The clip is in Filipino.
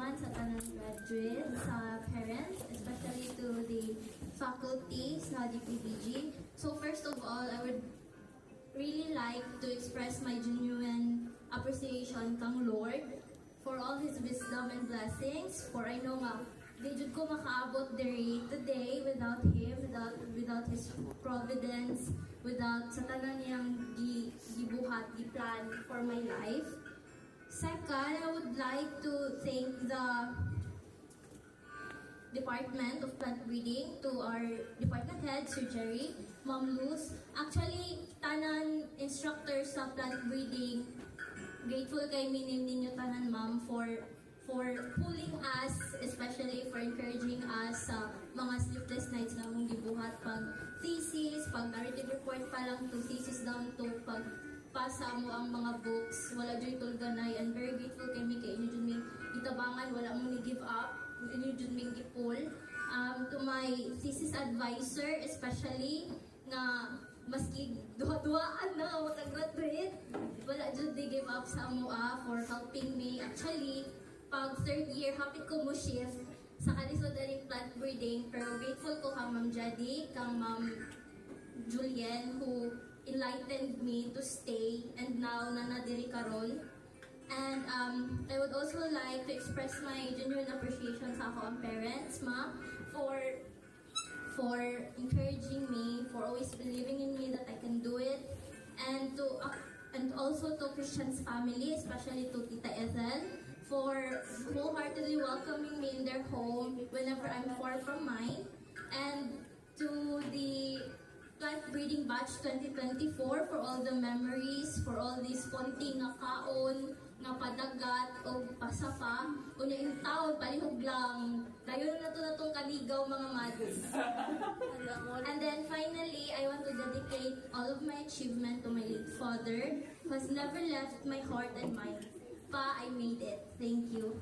naman sa tanang graduates, sa parents, especially to the faculty sa GPBG. So first of all, I would really like to express my genuine appreciation kang Lord for all His wisdom and blessings. For I know nga, di jud ko makaabot diri today without Him, without His providence, without sa tanan niyang gibuhat, giplan for my life. Second, I would like to thank the Department of Plant Breeding, to our department head, Sir Jerry, Ma'am Luz. Actually, tanan instructors sa plant breeding, grateful kay minim ninyo tanan, ma'am, for pulling us, especially for encouraging us sa mga sleepless nights na mong gibuhat pag thesis, pag narrative report pa lang to thesis down to pag pasa mo ang mga books, wala dyan tulganay, and very grateful kay mi kay inyo dyan may itabangan, wala mong ni-give up, inyo dyan may gipull. To my thesis advisor, especially, na maski duha-duhaan na makagraduate, wala dyan di-give up sa mua for helping me. Actually, pag third year, hapit ko mo shift sa kalisod ring plant breeding, pero grateful ko kang Ma'am Jadi, kang Ma'am Julien, who enlightened me to stay, and now nanadiri karon. And I would also like to express my genuine appreciation sa ako ang parents, ma, for encouraging me, for always believing in me that I can do it, and also to Christian's family, especially to Tita Ethel, for wholeheartedly welcoming me in their home whenever I'm far from mine, and to the Plant Breeding Batch 2024 for all the memories, for all these konting nga kaon, nga padagat, o pasapa, o na yung taon, palihog lang. Dayon na to na tong kaligaw mga mads. And then finally, I want to dedicate all of my achievement to my late father, who has never left my heart and mind. Pa, I made it. Thank you.